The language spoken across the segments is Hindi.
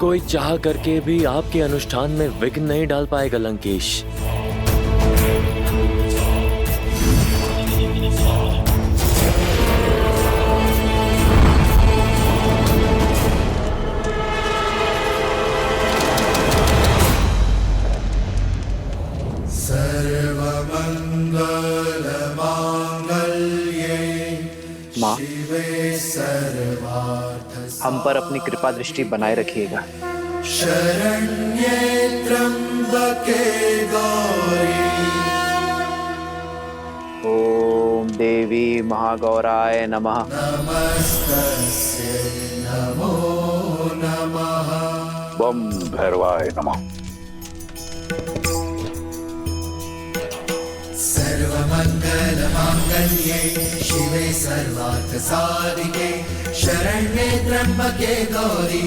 कोई चाह करके भी आपके अनुष्ठान में विघ्न नहीं डाल पाएगा लंकेश। माँ, हम पर अपनी कृपा दृष्टि बनाए रखिएगा। शरण्ये त्र्यंबके गौरी। ओम देवी महागौराय नमः। नमस्तस्यै नमो नमः। बम भैरवाय नमः। सर्वमंगल मांगल्ये शिवे सर्वार्थ साधिके शरण्ये त्र्यंबके गौरी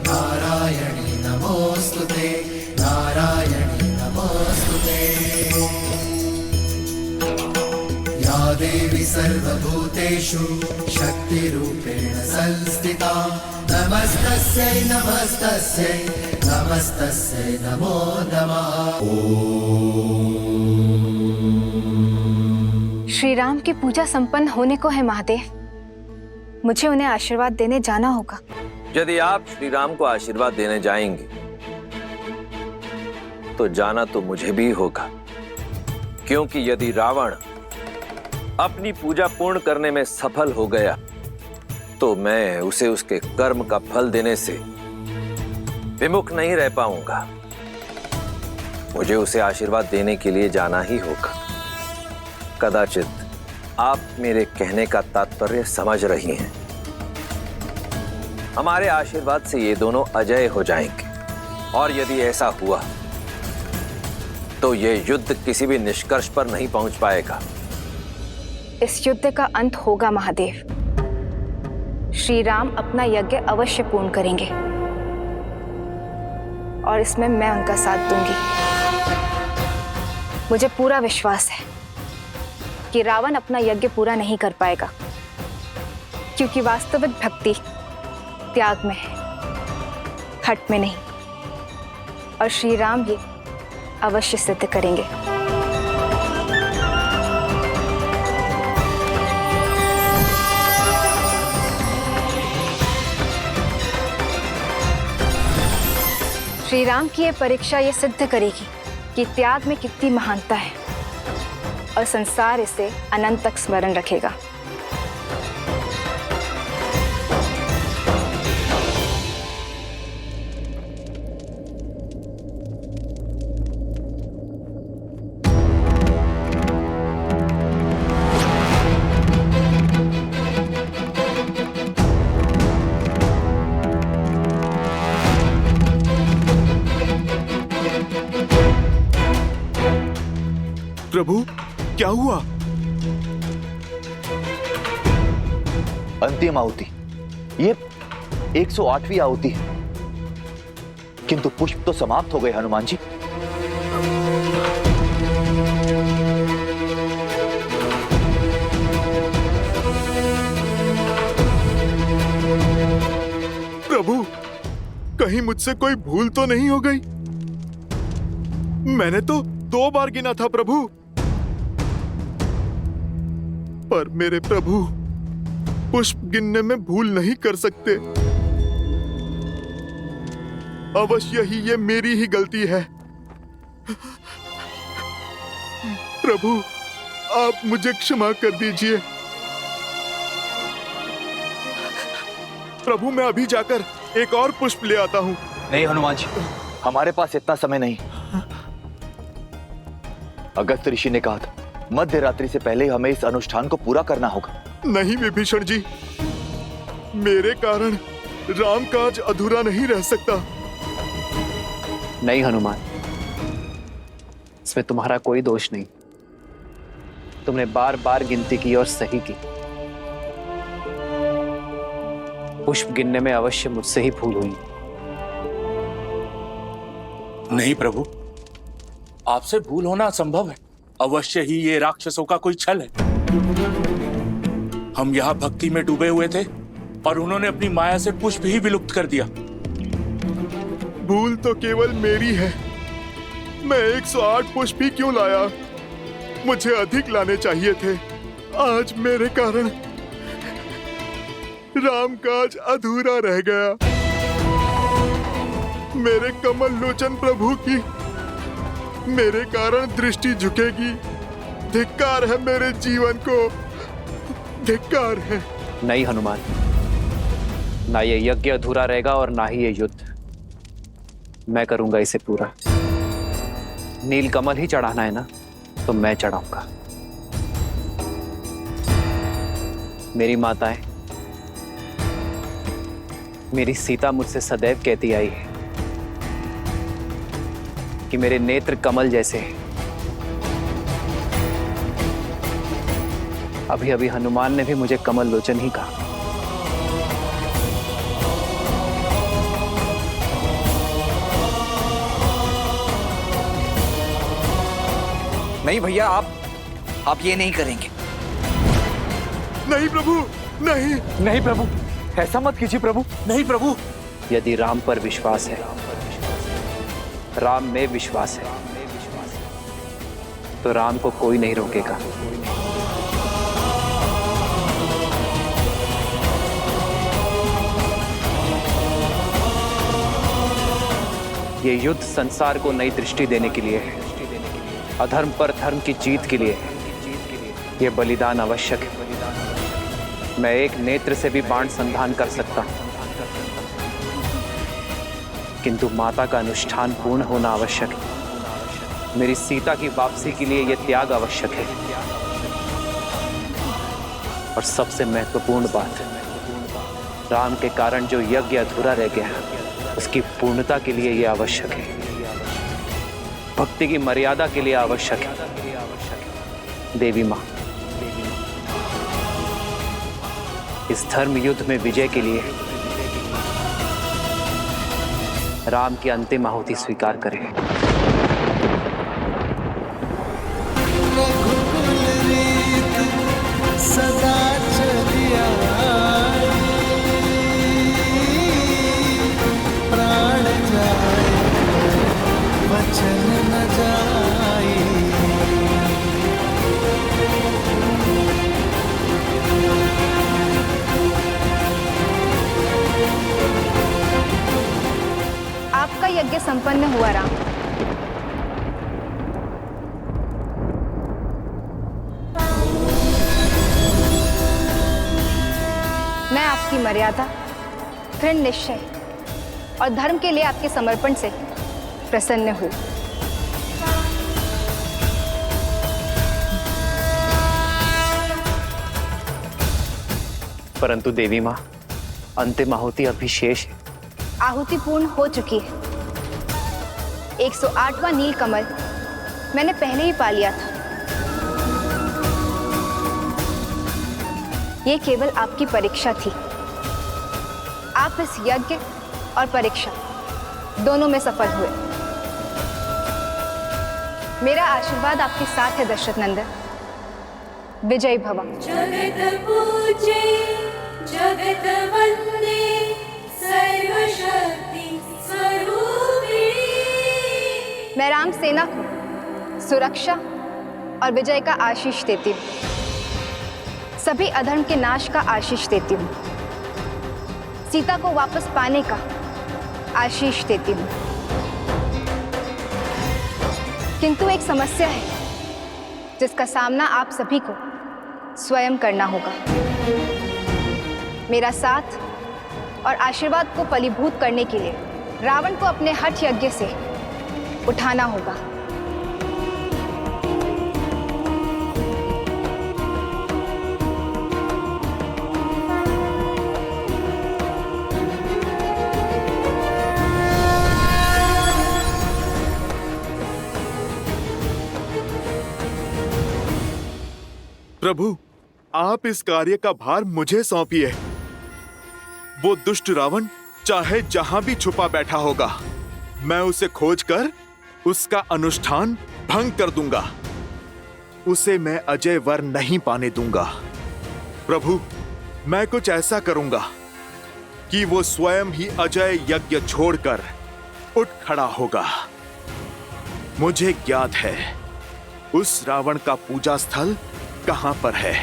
नारायणी नमोस्तुते नारायणी नमोस्तुते। या देवी सर्वभूतेषु शक्तिरूपेण संस्थिता नमस्तस्यै नमस्तस्यै नमस्तस्यै नमो नमः। श्री राम की पूजा संपन्न होने को है महादेव। मुझे उन्हें आशीर्वाद देने जाना होगा। यदि आप श्री राम को आशीर्वाद देने जाएंगे तो जाना तो मुझे भी होगा, क्योंकि यदि रावण अपनी पूजा पूर्ण करने में सफल हो गया तो मैं उसे उसके कर्म का फल देने से विमुख नहीं रह पाऊंगा। मुझे उसे आशीर्वाद देने के लिए जाना ही होगा। कदाचित आप मेरे कहने का तात्पर्य समझ रही हैं। हमारे आशीर्वाद से ये दोनों अजय हो जाएंगे, और यदि ऐसा हुआ तो ये युद्ध किसी भी निष्कर्ष पर नहीं पहुंच पाएगा। इस युद्ध का अंत होगा महादेव। श्री राम अपना यज्ञ अवश्य पूर्ण करेंगे और इसमें मैं उनका साथ दूंगी। मुझे पूरा विश्वास है कि रावण अपना यज्ञ पूरा नहीं कर पाएगा, क्योंकि वास्तविक भक्ति त्याग में है, हठ में नहीं। और श्री राम ये अवश्य सिद्ध करेंगे। श्री राम की ये परीक्षा ये सिद्ध करेगी कि त्याग में कितनी महानता है, और संसार इसे अनंत तक स्मरण रखेगा। प्रभु, क्या हुआ? अंतिम आहुति, ये 108वीं आहुति है, किंतु पुष्प तो समाप्त हो गए हनुमान जी। प्रभु, कहीं मुझसे कोई भूल तो नहीं हो गई? मैंने तो 2 बार गिना था प्रभु। पर मेरे प्रभु पुष्प गिनने में भूल नहीं कर सकते। अवश्य ही ये मेरी ही गलती है। प्रभु, आप मुझे क्षमा कर दीजिए। प्रभु, मैं अभी जाकर एक और पुष्प ले आता हूं। नहीं हनुमान जी, हमारे पास इतना समय नहीं। अगस्त्य ऋषि ने कहा था मध्य रात्रि से पहले हमें इस अनुष्ठान को पूरा करना होगा। नहीं विभीषण जी, मेरे कारण राम काज अधूरा नहीं रह सकता। नहीं हनुमान, इसमें तुम्हारा कोई दोष नहीं। तुमने बार बार गिनती की और सही की। पुष्प गिनने में अवश्य मुझसे ही भूल हुई। नहीं प्रभु, आपसे भूल होना असंभव है। अवश्य ही ये राक्षसों का कोई छल है। हम यहाँ भक्ति में डूबे हुए थे और उन्होंने अपनी माया से पुष्प ही विलुप्त कर दिया। तो केवल मेरी है। मैं 108 पुष्प ही क्यों लाया? मुझे अधिक लाने चाहिए थे। आज मेरे कारण रामकाज अधूरा रह गया। मेरे कमल लोचन प्रभु की मेरे कारण दृष्टि झुकेगी। धिक्कार है मेरे जीवन को, धिक्कार है। नहीं हनुमान, ना ये यज्ञ अधूरा रहेगा और ना ही ये युद्ध। मैं करूंगा इसे पूरा। नील कमल ही चढ़ाना है ना, तो मैं चढ़ाऊंगा। मेरी माताएं, मेरी सीता मुझसे सदैव कहती आई है कि मेरे नेत्र कमल जैसे हैं। अभी अभी हनुमान ने भी मुझे कमल लोचन ही कहा। नहीं भैया, आप ये नहीं करेंगे। नहीं प्रभु, नहीं। नहीं प्रभु, ऐसा मत कीजिए प्रभु। नहीं प्रभु। यदि राम पर विश्वास है, राम में विश्वास है, तो राम को कोई नहीं रोकेगा। ये युद्ध संसार को नई दृष्टि देने के लिए है, अधर्म पर धर्म की जीत के लिए है। ये बलिदान आवश्यक है। मैं एक नेत्र से भी बाण संधान कर सकता हूं, किंतु माता का अनुष्ठान पूर्ण होना आवश्यक है। मेरी सीता की वापसी के लिए यह त्याग आवश्यक है। और सबसे महत्वपूर्ण बात, राम के कारण जो यज्ञ अधूरा रह गया, उसकी पूर्णता के लिए यह आवश्यक है। भक्ति की मर्यादा के लिए आवश्यक है। देवी मां, इस धर्म युद्ध में विजय के लिए राम की अंतिम आहुति स्वीकार करें। सदा चलिया प्राण जाए वचन न जाए। आपका यज्ञ संपन्न हुआ राम। मैं आपकी मर्यादा, दृढ़ निश्चय और धर्म के लिए आपके समर्पण से प्रसन्न हूं। परंतु देवी मां, अंतिम आहुति अभी शेष है। आहुति पूर्ण हो चुकी है। 108वां नील कमल मैंने पहले ही पा लिया था। ये केवल आपकी परीक्षा थी। आप इस यज्ञ और परीक्षा दोनों में सफल हुए। मेरा आशीर्वाद आपके साथ है दशरथ नंदन। विजयी भव। जगत पूजे जगत वंदे सर्वशक्ति स्वरूपिणी। मैं राम सेना को सुरक्षा और विजय का आशीष देती हूँ। सभी अधर्म के नाश का आशीष देती हूँ। सीता को वापस पाने का आशीष देती हूँ। किंतु एक समस्या है जिसका सामना आप सभी को स्वयं करना होगा। मेरा साथ और आशीर्वाद को फलीभूत करने के लिए रावण को अपने हठ यज्ञ से उठाना होगा। प्रभु, आप इस कार्य का भार मुझे सौंपिए। वो दुष्ट रावण चाहे जहां भी छुपा बैठा होगा, मैं उसे खोजकर उसका अनुष्ठान भंग कर दूंगा। उसे मैं अजय वर नहीं पाने दूंगा। प्रभु, मैं कुछ ऐसा करूंगा कि वो स्वयं ही अजय यज्ञ छोड़कर उठ खड़ा होगा। मुझे ज्ञात है उस रावण का पूजा स्थल कहां पर है।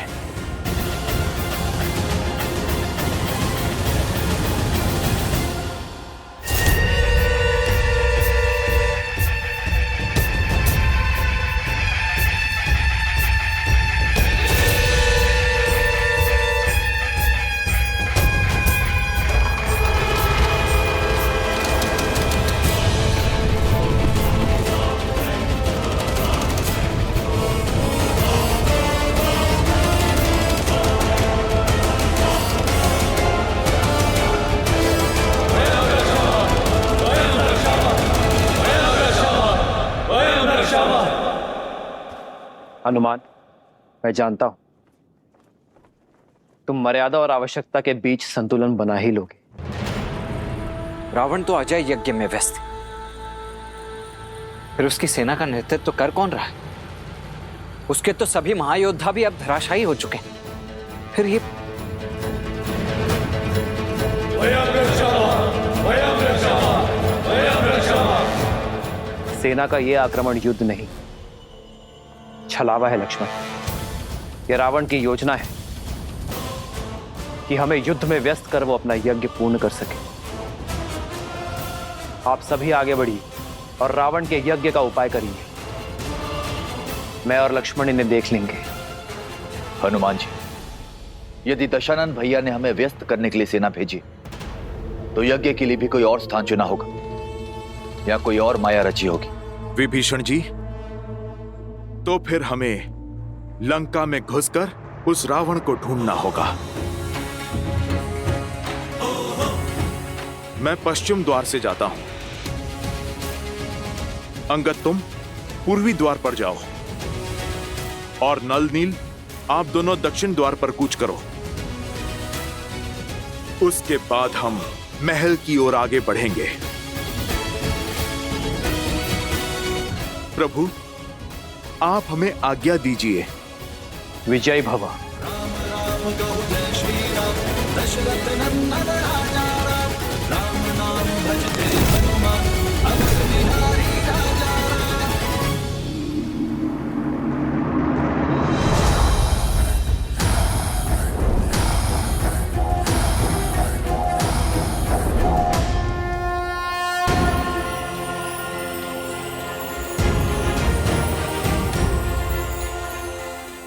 हनुमान, मैं जानता हूं तुम मर्यादा और आवश्यकता के बीच संतुलन बना ही लोगे। रावण तो अजय यज्ञ में व्यस्त है, फिर उसकी सेना का नेतृत्व तो कर कौन रहा है? उसके तो सभी महायोद्धा भी अब धराशायी हो चुके हैं। फिर ये सेना का यह आक्रमण युद्ध नहीं, छलावा है लक्ष्मण। यह रावण की योजना है कि हमें युद्ध में व्यस्त कर वो अपना यज्ञ पूर्ण कर सके। आप सभी आगे बढ़िए और रावण के यज्ञ का उपाय करिए। मैं और लक्ष्मण इन्हें देख लेंगे। हनुमान जी, यदि दशानन भैया ने हमें व्यस्त करने के लिए सेना भेजी तो यज्ञ के लिए भी कोई और स्थान चुना होगा या कोई और माया रची होगी। विभीषण जी, तो फिर हमें लंका में घुसकर उस रावण को ढूंढना होगा। मैं पश्चिम द्वार से जाता हूं। अंगद, तुम पूर्वी द्वार पर जाओ और नल नील, आप दोनों दक्षिण द्वार पर कूच करो। उसके बाद हम महल की ओर आगे बढ़ेंगे। प्रभु, आप हमें आज्ञा दीजिए। विजय भव।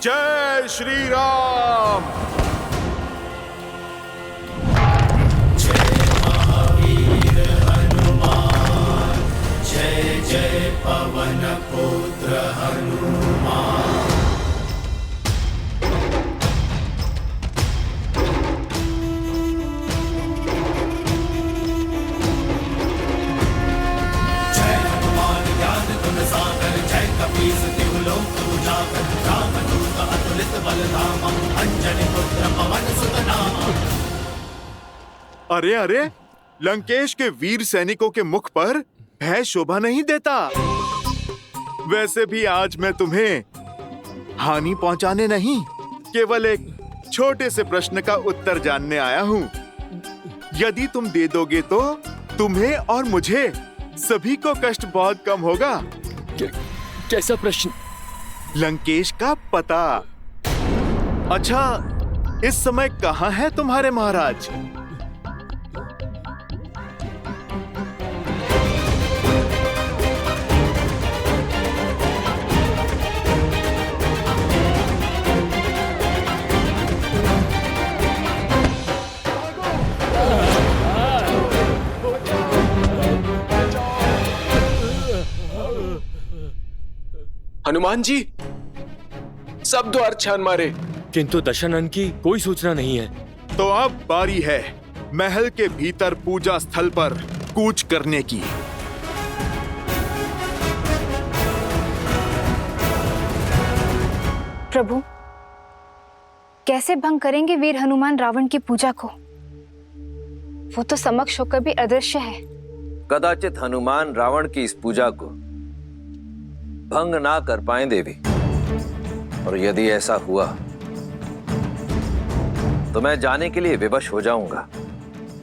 जय श्री राम। जय जय पवन पुत्र हनुमान। जय हनुमान ज्ञान गुण सागर, जय कपीस तिहु लोक उजागर, रामदूत अतुलित बल धामा, अंजनी पुत्र पवन सुत नामा। अरे अरे, लंकेश के वीर सैनिकों के मुख पर भय शोभा नहीं देता। वैसे भी आज मैं तुम्हें हानि पहुंचाने नहीं, केवल एक छोटे से प्रश्न का उत्तर जानने आया हूं। यदि तुम दे दोगे तो तुम्हें और मुझे सभी को कष्ट बहुत कम होगा। कैसा प्रश्न? लंकेश का पता। अच्छा, इस समय कहां है तुम्हारे महाराज? हनुमान जी, सब द्वार छान मारे, किंतु दशानन की कोई सूचना नहीं है। तो अब बारी है महल के भीतर पूजा स्थल पर कूच करने की। प्रभु, कैसे भंग करेंगे वीर हनुमान रावण की पूजा को? वो तो समक्ष होकर भी अदृश्य है। कदाचित हनुमान रावण की इस पूजा को भंग ना कर पाए देवी, और यदि ऐसा हुआ तो मैं जाने के लिए विवश हो जाऊंगा।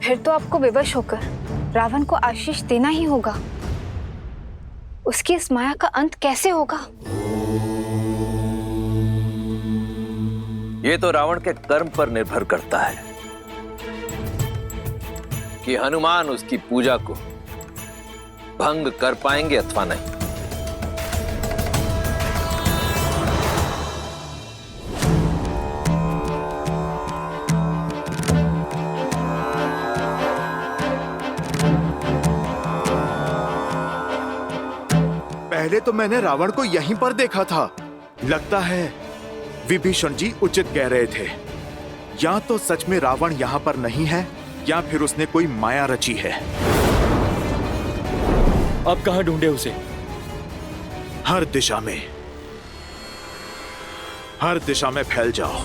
फिर तो आपको विवश होकर रावण को आशीष देना ही होगा। उसकी इस माया का अंत कैसे होगा? ये तो रावण के कर्म पर निर्भर करता है कि हनुमान उसकी पूजा को भंग कर पाएंगे अथवा नहीं। पहले तो मैंने रावण को यहीं पर देखा था। लगता है विभीषण जी उचित कह रहे थे। या तो सच में रावण यहाँ पर नहीं है या फिर उसने कोई माया रची है। अब कहाँ ढूंढे उसे? हर दिशा में फैल जाओ।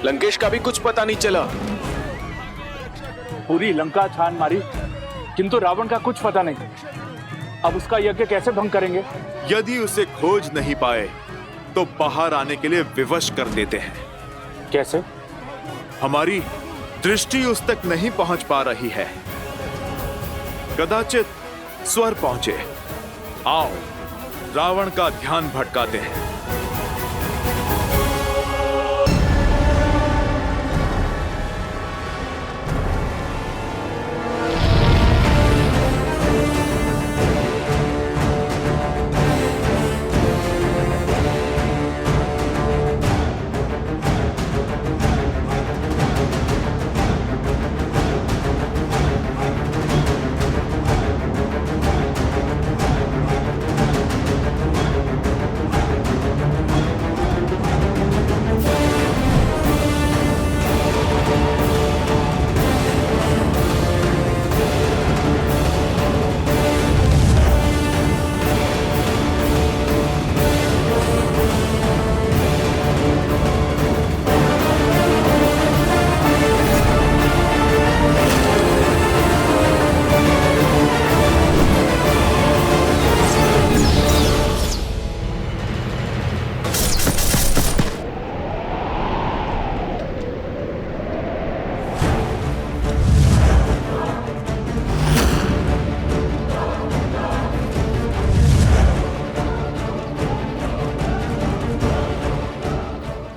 लंकेश का भी कुछ पता नहीं चला। पूरी लंका छान मारी किंतु रावण का कुछ पता नहीं। अब उसका यज्ञ कैसे भंग करेंगे? यदि उसे खोज नहीं पाए तो बाहर आने के लिए विवश कर देते हैं। कैसे? हमारी दृष्टि उस तक नहीं पहुंच पा रही है। कदाचित स्वर पहुंचे। आओ रावण का ध्यान भटकाते हैं।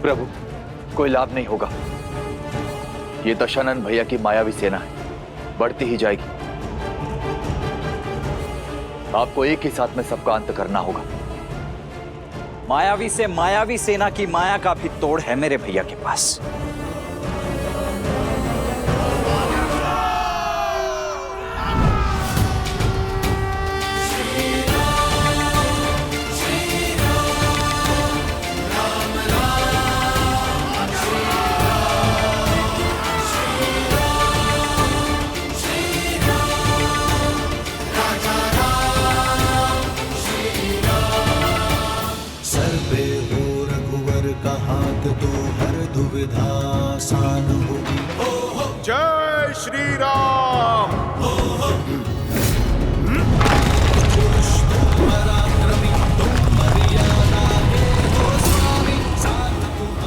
प्रभु, कोई लाभ नहीं होगा। ये दशानन भैया की मायावी सेना है, बढ़ती ही जाएगी। आपको एक ही साथ में सबका अंत करना होगा। मायावी से मायावी सेना की माया का भी तोड़ है मेरे भैया के पास। सर्वे हो रघुवर का हाथ तो हर दुविधा आसान होगी। जय श्री राम।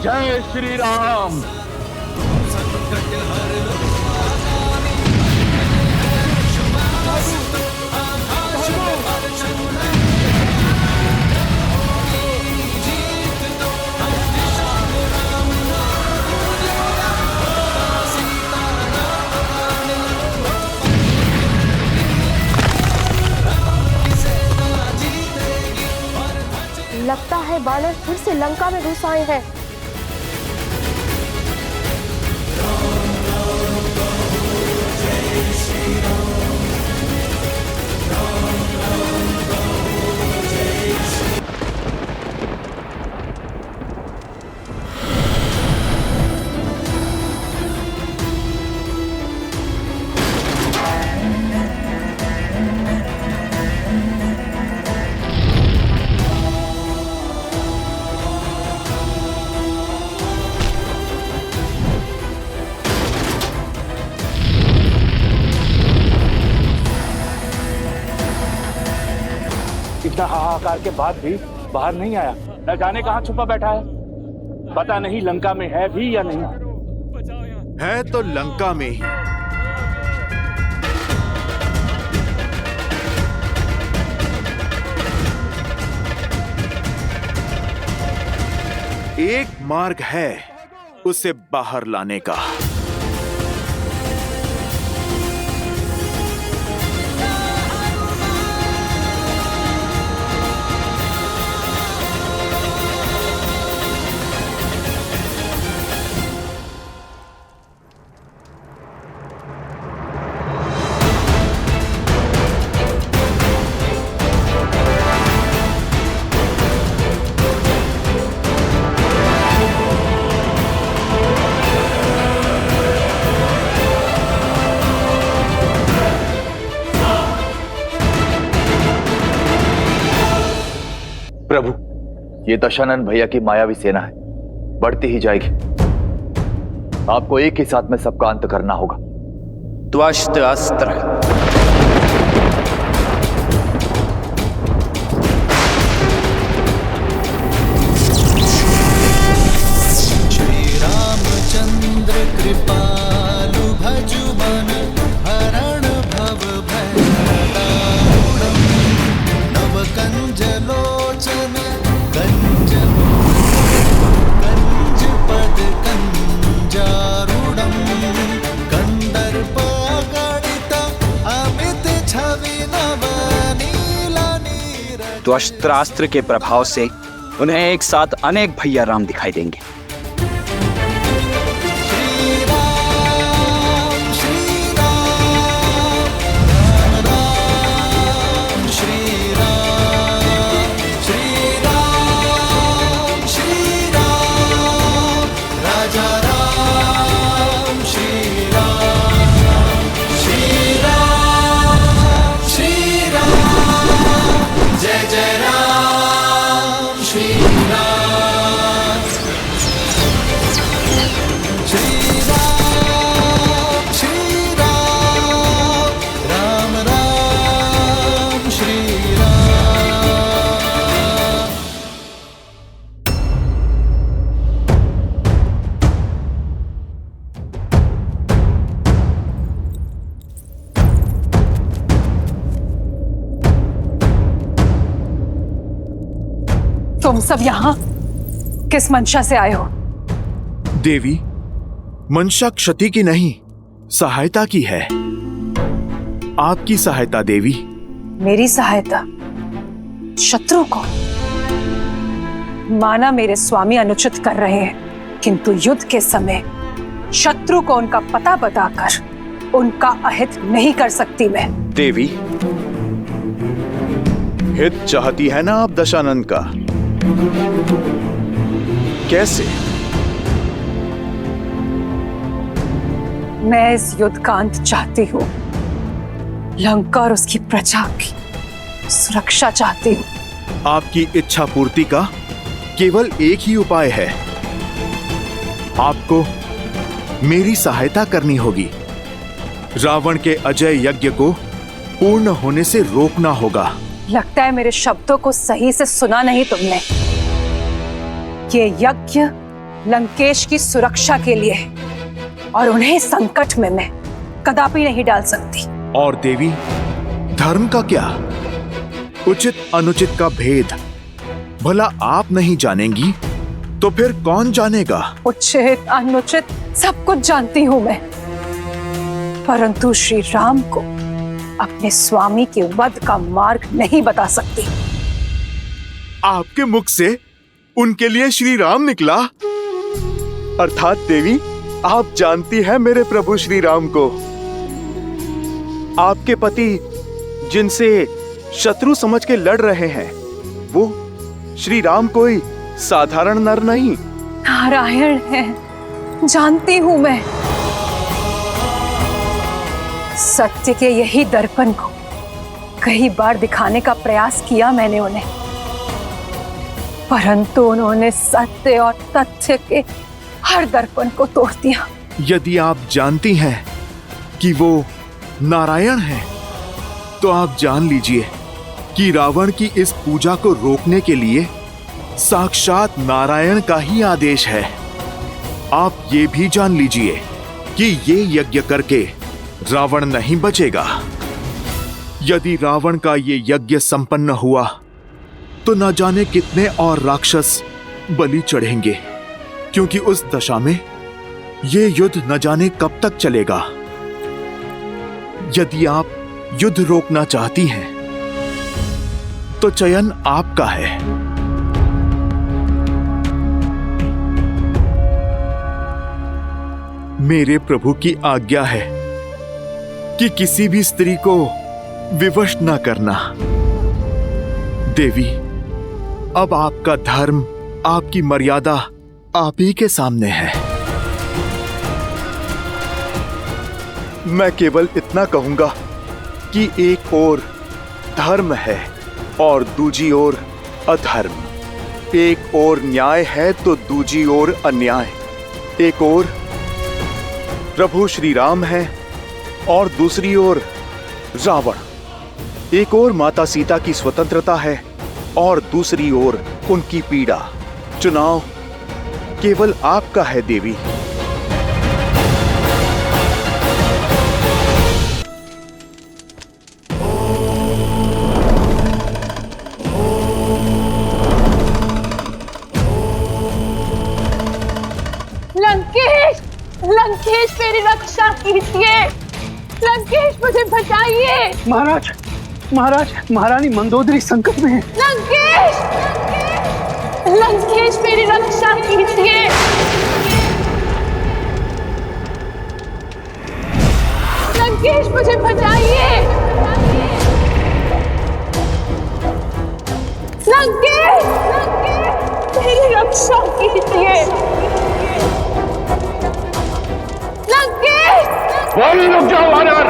जय श्री राम। लगता है बानर फिर से लंका में घुस आए हैं। इतना हाहाकार के बाद भी बाहर नहीं आया। न जाने कहाँ छुपा बैठा है। पता नहीं लंका में है भी या नहीं। है तो लंका में ही। एक मार्ग है उसे बाहर लाने का। प्रभु, ये दशानन भैया की मायावी सेना है, बढ़ती ही जाएगी। आपको एक ही साथ में सबका अंत करना होगा। त्वष्ट अस्त्र। रामचंद्र कृपालु भजु मन हरण भव भय नव कंज लोचन कंज कंज पद कंजारूढ़म कंदर्प गणित अमित छवि नव नीला नीर। त्वष्ट्रास्त्र के प्रभाव से उन्हें एक साथ अनेक भैया राम दिखाई देंगे। तुम सब यहाँ किस मंशा से आए हो? देवी, मंशा क्षति की नहीं, सहायता की है। आपकी सहायता देवी। मेरी सहायता? शत्रु को? माना मेरे स्वामी अनुचित कर रहे हैं, किंतु युद्ध के समय शत्रु को उनका पता बताकर उनका अहित नहीं कर सकती मैं। देवी, हित चाहती है ना आप दशानन का? कैसे? मैं इस युद्ध का अंत चाहती हूँ। लंका और उसकी प्रजा की सुरक्षा चाहती हूँ। आपकी इच्छा पूर्ति का केवल एक ही उपाय है। आपको मेरी सहायता करनी होगी। रावण के अजय यज्ञ को पूर्ण होने से रोकना होगा। लगता है मेरे शब्दों को सही से सुना नहीं तुमने। ये यज्ञ लंकेश की सुरक्षा के लिए है और उन्हें संकट में मैं कदापि नहीं डाल सकती। और देवी, धर्म का क्या? उचित अनुचित का भेद भला आप नहीं जानेंगी तो फिर कौन जानेगा? उचित अनुचित सब कुछ जानती हूं मैं, परंतु श्री राम को अपने स्वामी के वध का मार्ग नहीं बता सकती। आपके मुख से उनके लिए श्री राम निकला? अर्थात देवी, आप जानती हैं मेरे प्रभु श्री राम को। आपके पति जिनसे शत्रु समझ के लड़ रहे हैं, वो श्री राम कोई साधारण नर नहीं, नारायण है। जानती हूं मैं। सत्य के यही दर्पण को कई बार दिखाने का प्रयास किया मैंने उन्हें, परंतु उन्होंने सत्य और तथ्य के हर दर्पण को तोड़ दिया। यदि आप जानती हैं कि वो नारायण हैं, तो आप जान लीजिए कि रावण की इस पूजा को रोकने के लिए साक्षात नारायण का ही आदेश है। आप ये भी जान लीजिए कि ये यज्ञ करके रावण नहीं बचेगा। यदि रावण का ये यज्ञ संपन्न हुआ तो न जाने कितने और राक्षस बलि चढ़ेंगे, क्योंकि उस दशा में ये युद्ध न जाने कब तक चलेगा। यदि आप युद्ध रोकना चाहती हैं तो चयन आपका है। मेरे प्रभु की आज्ञा है कि किसी भी स्त्री को विवश न करना। देवी, अब आपका धर्म, आपकी मर्यादा आप ही के सामने है। मैं केवल इतना कहूंगा कि एक ओर धर्म है और दूजी ओर अधर्म। एक ओर न्याय है तो दूजी ओर अन्याय। एक ओर प्रभु श्री राम है और दूसरी ओर रावण। एक ओर माता सीता की स्वतंत्रता है और दूसरी ओर उनकी पीड़ा। चुनाव केवल आपका है देवी। लंकेश, लंकेश मेरी रक्षा कीजिए। लंकेश मुझे बचाइए। महाराज, महाराज, महारानी मंदोदरी संकट में है। लंकेश, लंकेश मेरी रक्षा कीजिए। लंकेश मुझे बचाइए। लंकेश, मेरी रक्षा कीजिए। लंकेश, रुक जाओ वानर।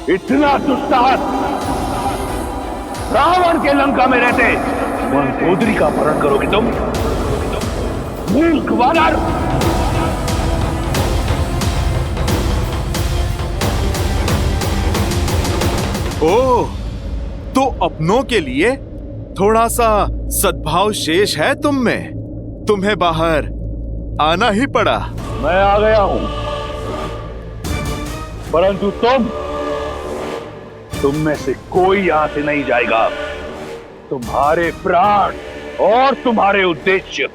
इतना दुस्साहस रावण के लंका में रहते मंदोदरी का अपहरण करोगे तुम? मूर्ख वानर! ओह, तो अपनों के लिए थोड़ा सा सद्भाव शेष है तुम में। तुम्हें बाहर आना ही पड़ा। मैं आ गया हूं, परंतु तुम में से कोई यहां से नहीं जाएगा। तुम्हारे प्राण और तुम्हारे उद्देश्य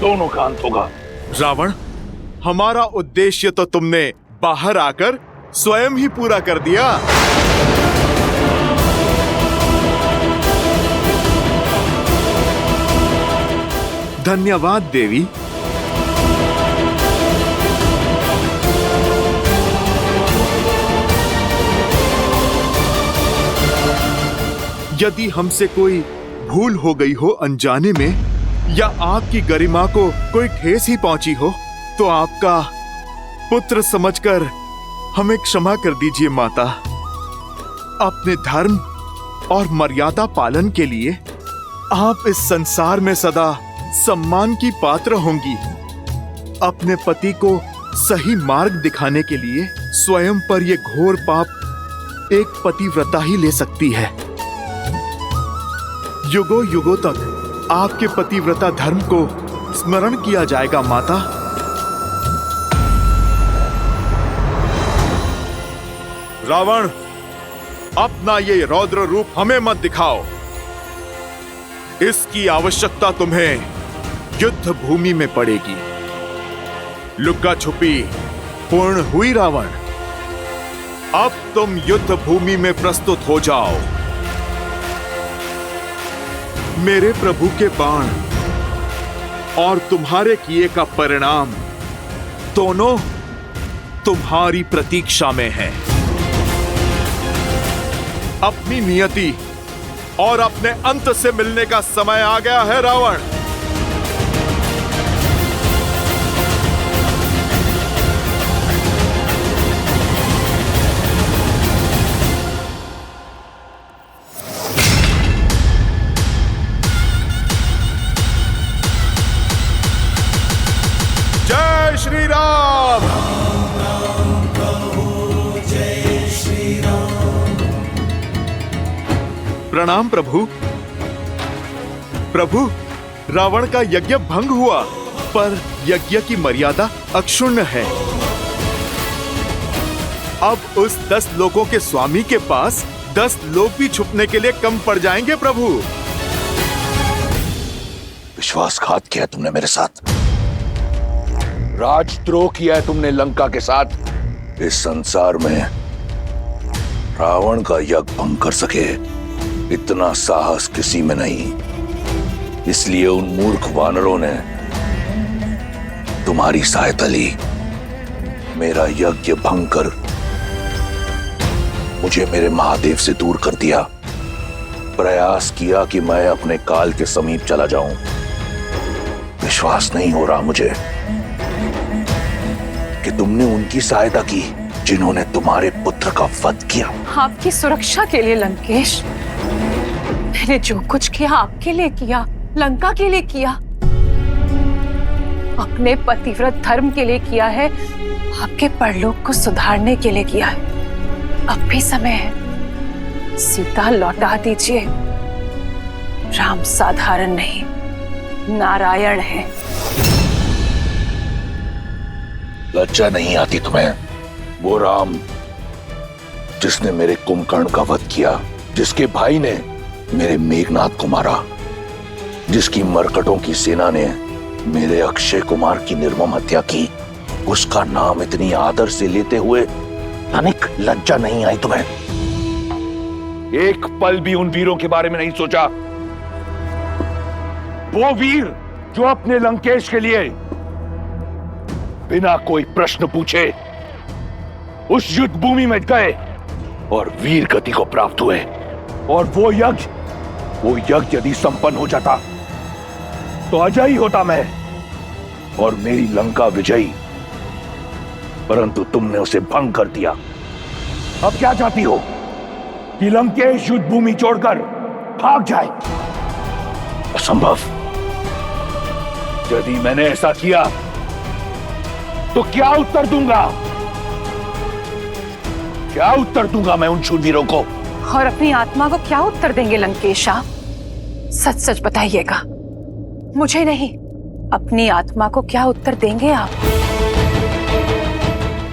दोनों का अंत होगा। रावण, हमारा उद्देश्य तो तुमने बाहर आकर स्वयं ही पूरा कर दिया। धन्यवाद देवी। यदि हमसे कोई भूल हो गई हो अनजाने में, या आपकी गरिमा को कोई ठेस ही पहुंची हो, तो आपका पुत्र समझकर हमें क्षमा कर दीजिए माता। अपने धर्म और मर्यादा पालन के लिए आप इस संसार में सदा सम्मान की पात्र होंगी। अपने पति को सही मार्ग दिखाने के लिए स्वयं पर यह घोर पाप एक पतिव्रता ही ले सकती है। युगों युगों तक आपके पतिव्रता धर्म को स्मरण किया जाएगा माता। रावण, अपना ये रौद्र रूप हमें मत दिखाओ। इसकी आवश्यकता तुम्हें युद्ध भूमि में पड़ेगी। लुक्का छुपी पूर्ण हुई रावण। अब तुम युद्ध भूमि में प्रस्तुत हो जाओ। मेरे प्रभु के बाण और तुम्हारे किए का परिणाम दोनों तुम्हारी प्रतीक्षा में है। अपनी नियति और अपने अंत से मिलने का समय आ गया है रावण। प्रणाम प्रभु। प्रभु, रावण का यज्ञ भंग हुआ, पर यज्ञ की मर्यादा अक्षुण्ण है। अब उस 10 लोगों के स्वामी के पास 10 लोग भी छुपने के लिए कम पड़ जाएंगे प्रभु। विश्वासघात किया तुमने मेरे साथ, राजद्रोह किया है तुमने लंका के साथ। इस संसार में रावण का यज्ञ भंग कर सके इतना साहस किसी में नहीं, इसलिए उन मूर्ख वानरों ने तुम्हारी सहायता ली। मेरा यज्ञ भंग कर मुझे मेरे महादेव से दूर कर दिया। प्रयास किया कि मैं अपने काल के समीप चला जाऊं। विश्वास नहीं हो रहा मुझे कि तुमने उनकी सहायता की जिन्होंने तुम्हारे पुत्र का वध किया। आपकी सुरक्षा के लिए लंकेश, मैंने जो कुछ किया आपके लिए किया, लंका के लिए किया, अपने पतिव्रत धर्म के लिए किया है, आपके परलोक को सुधारने के लिए किया है। अब भी समय है, सीता लौटा दीजिए। राम साधारण नहीं, नारायण है। लज्जा नहीं आती तुम्हें? वो राम जिसने मेरे कुंभकर्ण का वध किया, जिसके भाई ने मेरे मेघनाथ को मारा, जिसकी मरकटों की सेना ने मेरे अक्षय कुमार की निर्मम हत्या की, उसका नाम इतनी आदर से लेते हुए तनिक लज्जा नहीं आई तुम्हें? एक पल भी उन वीरों के बारे में नहीं सोचा? वो वीर जो अपने लंकेश के लिए बिना कोई प्रश्न पूछे उस युद्ध भूमि में गए और वीर गति को प्राप्त हुए। और वो यज्ञ यदि संपन्न हो जाता तो अजयी होता मैं और मेरी लंका विजयी, परंतु तुमने उसे भंग कर दिया। अब क्या चाहती हो कि लंकेश युद्ध भूमि छोड़कर भाग जाए? असंभव। यदि मैंने ऐसा किया तो क्या उत्तर दूंगा? क्या उत्तर दूंगा मैं उन शूरवीरों को? और अपनी आत्मा को क्या उत्तर देंगे लंकेश आप? सच सच बताइएगा, मुझे नहीं, अपनी आत्मा को क्या उत्तर देंगे आप?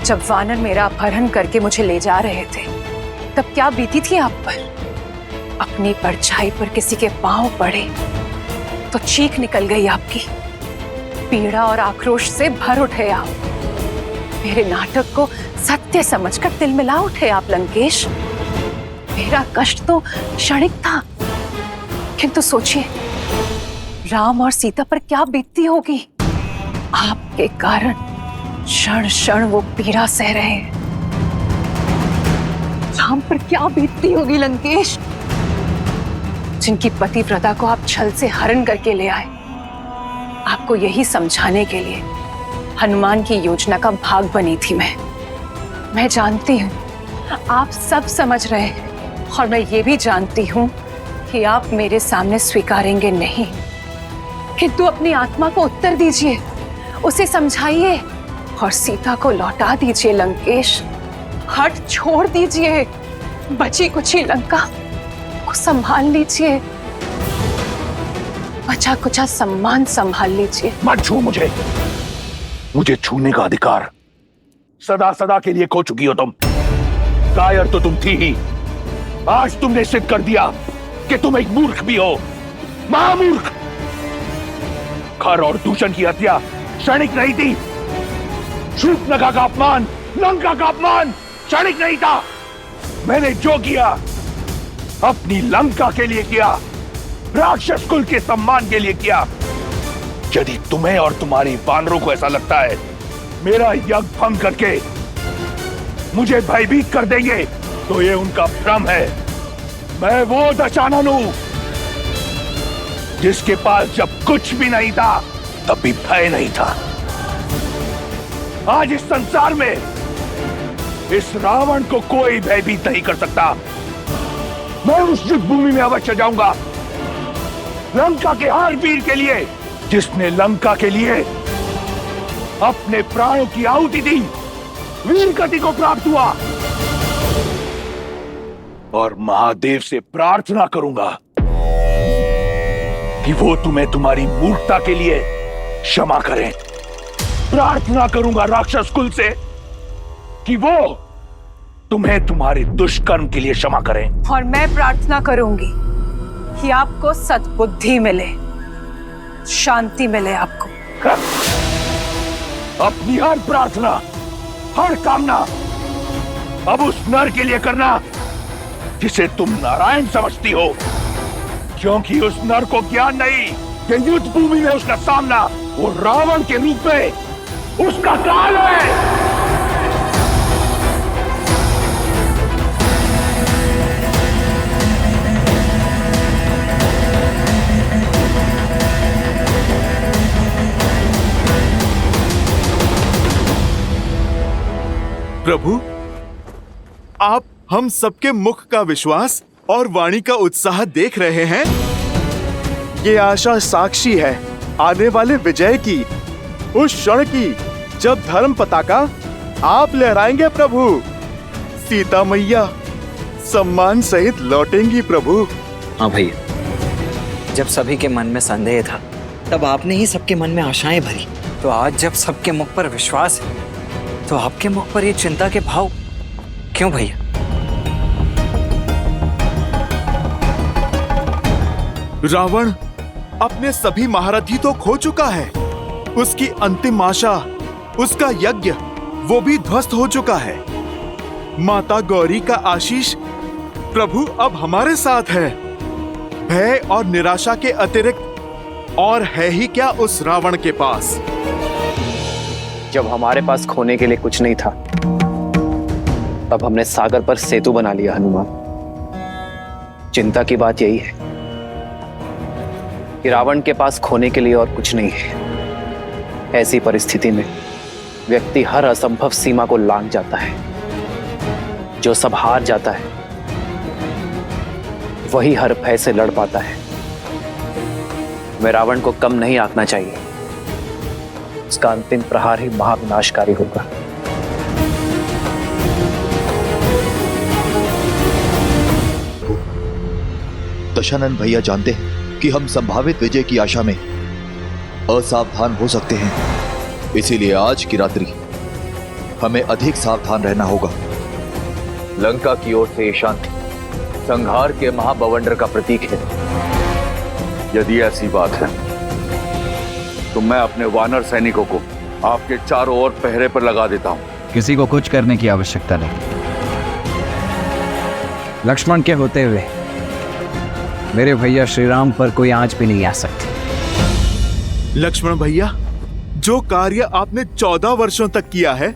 जब वानर मेरा अपहरण करके मुझे ले जा रहे थे, तब क्या बीती थी आप पर? अपनी परछाई पर किसी के पांव पड़े तो चीख निकल गई आपकी। पीड़ा और आक्रोश से भर उठे आप। मेरे नाटक को सत्य समझकर दिल मिला उठे आप लंकेश। मेरा कष्ट तो क्षणिक था, किंतु सोचिए राम और सीता पर क्या बीतती होगी। आपके कारण क्षण क्षण वो पीड़ा सह रहे हैं। राम पर क्या बीतती होगी लंकेश, जिनकी पतिव्रता को आप छल से हरण करके ले आए। आपको यही समझाने के लिए हनुमान की योजना का भाग बनी थी मैं जानती हूँ आप सब समझ रहे हैं, और मैं ये भी जानती हूँ कि आप मेरे सामने स्वीकारेंगे नहीं, किंतु अपनी आत्मा को उत्तर दीजिए, उसे समझाइए और सीता को लौटा दीजिए लंकेश। हट छोड़ दीजिए, बची कुची लंका को संभाल लीजिए, बचा कुचा सम्मान संभाल लीजिए। मत छू मुझे छूने का अधिकार सदा सदा के लिए खो चुकी हो तुम। कायर तो तुम थी ही, आज तुमने सिद्ध कर दिया कि तुम एक मूर्ख भी हो, महामूर्ख। खर और दूषण की हत्या क्षणिक नहीं थी। शूर्पणखा का अपमान, लंका का अपमान क्षणिक नहीं था। मैंने जो किया अपनी लंका के लिए किया, राक्षस कुल के सम्मान के लिए किया। यदि तुम्हें और तुम्हारी वानरों को ऐसा लगता है मेरा यज्ञ भंग करके मुझे भयभीत कर देंगे, तो ये उनका भ्रम है। मैं वो दशानन हूं जिसके पास जब कुछ भी नहीं था तब भी भय नहीं था। आज इस संसार में इस रावण को कोई भयभीत नहीं कर सकता। मैं उस युद्ध भूमि में अवश्य जाऊंगा, लंका के हर वीर के लिए जिसने लंका के लिए अपने प्राणों की आहुति दी, वीर गति को प्राप्त हुआ। और महादेव से प्रार्थना करूंगा कि वो तुम्हें तुम्हारी मूर्खता के लिए क्षमा करें। प्रार्थना करूंगा राक्षस कुल से कि वो तुम्हें तुम्हारे दुष्कर्म के लिए क्षमा करें। और मैं प्रार्थना करूंगी कि आपको सद्बुद्धि मिले, शांति मिले आपको। अपनी हर प्रार्थना, हर कामना अब उस नर के लिए करना जिसे तुम नारायण समझती हो, क्योंकि उस नर को ज्ञान नहीं कि युद्ध भूमि में उसका सामना वो रावण के रूप में उसका काल है। प्रभु, आप हम सबके मुख का विश्वास और वाणी का उत्साह देख रहे हैं। ये आशा साक्षी है आने वाले विजय की, उस क्षण की जब धर्म पताका आप लहराएंगे प्रभु। सीता मैया सम्मान सहित लौटेंगी प्रभु। हाँ भैया, जब सभी के मन में संदेह था तब आपने ही सबके मन में आशाएं भरी। तो आज जब सबके मुख पर विश्वास है तो आपके मुख पर ये चिंता के भाव क्यों भैया? रावण अपने सभी महारथी तो खो चुका है। उसकी अंतिम आशा, उसका यज्ञ, वो भी ध्वस्त हो चुका है। माता गौरी का आशीष प्रभु अब हमारे साथ है। भय और निराशा के अतिरिक्त और है ही क्या उस रावण के पास। जब हमारे पास खोने के लिए कुछ नहीं था तब हमने सागर पर सेतु बना लिया हनुमान। चिंता की बात यही है कि रावण के पास खोने के लिए और कुछ नहीं है। ऐसी परिस्थिति में व्यक्ति हर असंभव सीमा को लांघ जाता है। जो सब हार जाता है वही हर भय से लड़ पाता है। हमें रावण को कम नहीं आंकना चाहिए। उसका अंतिम प्रहार ही महाविनाशकारी होगा। दशानन भैया जानते हैं कि हम संभावित विजय की आशा में असावधान हो सकते हैं, इसीलिए आज की रात्रि हमें अधिक सावधान रहना होगा। लंका की ओर से ये शांति संहार के महाबवंडर का प्रतीक है। यदि ऐसी बात है तो मैं अपने वानर सैनिकों को आपके चारों ओर पहरे पर लगा देता हूं। किसी को कुछ करने की आवश्यकता नहीं। लक्ष्मण के होते हुए मेरे भैया श्री राम पर कोई आंच भी नहीं आ सकती। लक्ष्मण भैया, जो कार्य आपने 14 वर्षों तक किया है,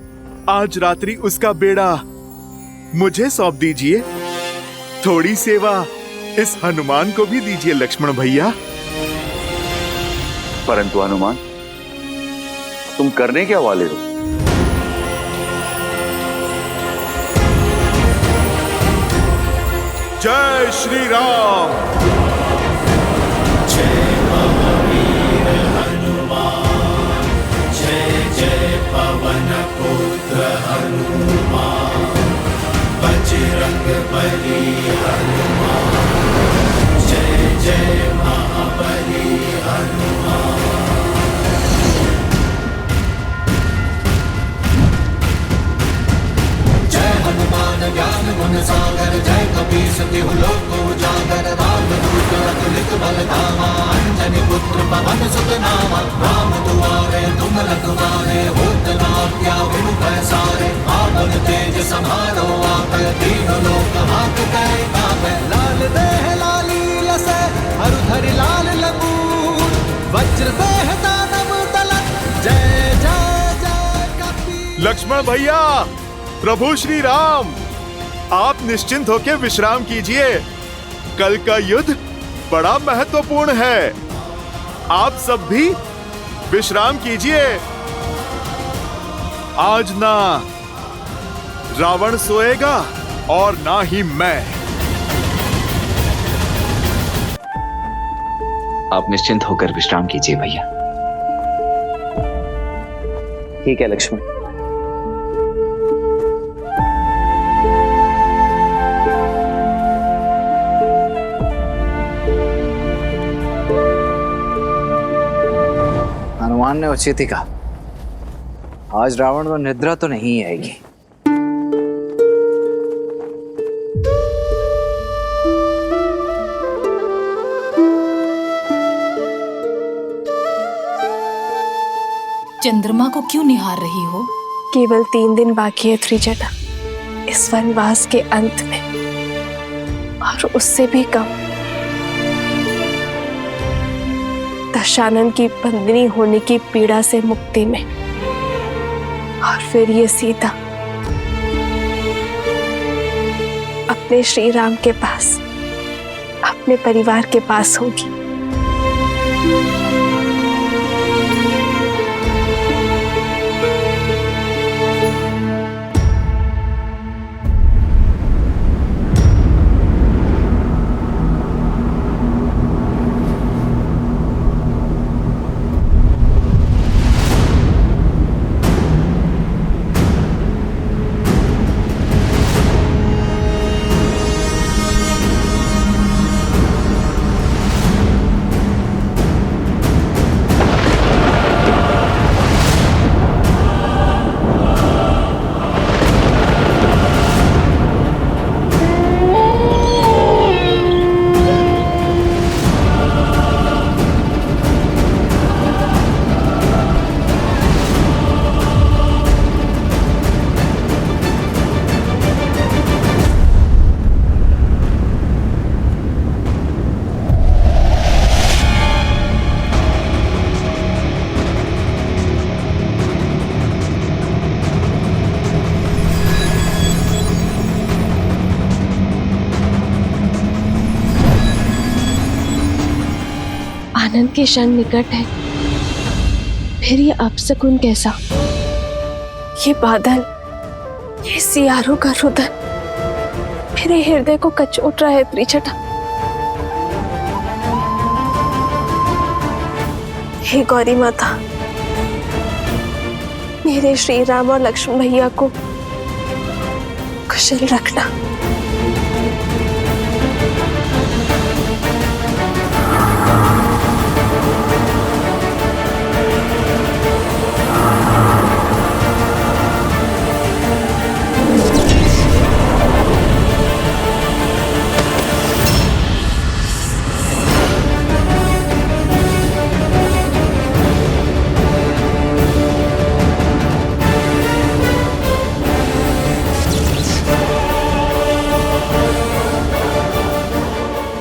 आज रात्रि उसका बेड़ा मुझे सौंप दीजिए। थोड़ी सेवा इस हनुमान को भी दीजिए लक्ष्मण भैया। परंतु हनुमान, तुम करने क्या वाले हो? जय श्री राम। जय महावीर हनुमान, जय जय पवन पुत्र हनुमान, बजरंग बली हनुमान, जय जय महाबली हनुमान। जय हनुमान ज्ञान गुण सागर, जय कपीस तिहु लोक उजागर, रामदूत अतुलित बल धामा, अंजनी पुत्र पवन सुत नामा, राम दुआरे तुम रखवारे, होत न आज्ञा बिनु पैसारे, आपन तेज समारो आकर, तीनों लोक हांकते कापे, लाल देह लाली लसे, हरु धरि लाल लंगूर, वज्र देह दानव तलक, जय जय जय कपीस। लक्ष्मण भैया, प्रभु श्री राम, आप निश्चिंत होकर विश्राम कीजिए। कल का युद्ध बड़ा महत्वपूर्ण है। आप सब भी विश्राम कीजिए। आज ना रावण सोएगा और ना ही मैं। आप निश्चिंत होकर विश्राम कीजिए भैया। ठीक है लक्ष्मण। हनुमान ने उचित ही कहा, आज रावण को निद्रा तो नहीं आएगी। चंद्रमा को क्यों निहार रही हो? केवल 3 दिन बाकी है त्रिजटा इस वनवास के अंत में, और उससे भी कम। दशानन की बंदनी होने की पीड़ा से मुक्ति में, और फिर ये सीता अपने श्री राम के पास, अपने परिवार के पास होगी। आनंद के क्षण निकट है, फिर ये अपशकुन कैसा? ये बादल, ये सियारों का रुदन मेरे हृदय को कचोट रहा है त्रिजटा। हे गौरी माता, मेरे श्री राम और लक्ष्मण भैया को कुशल रखना।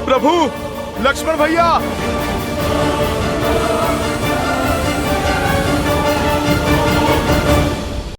प्रभु, लक्ष्मण भैया!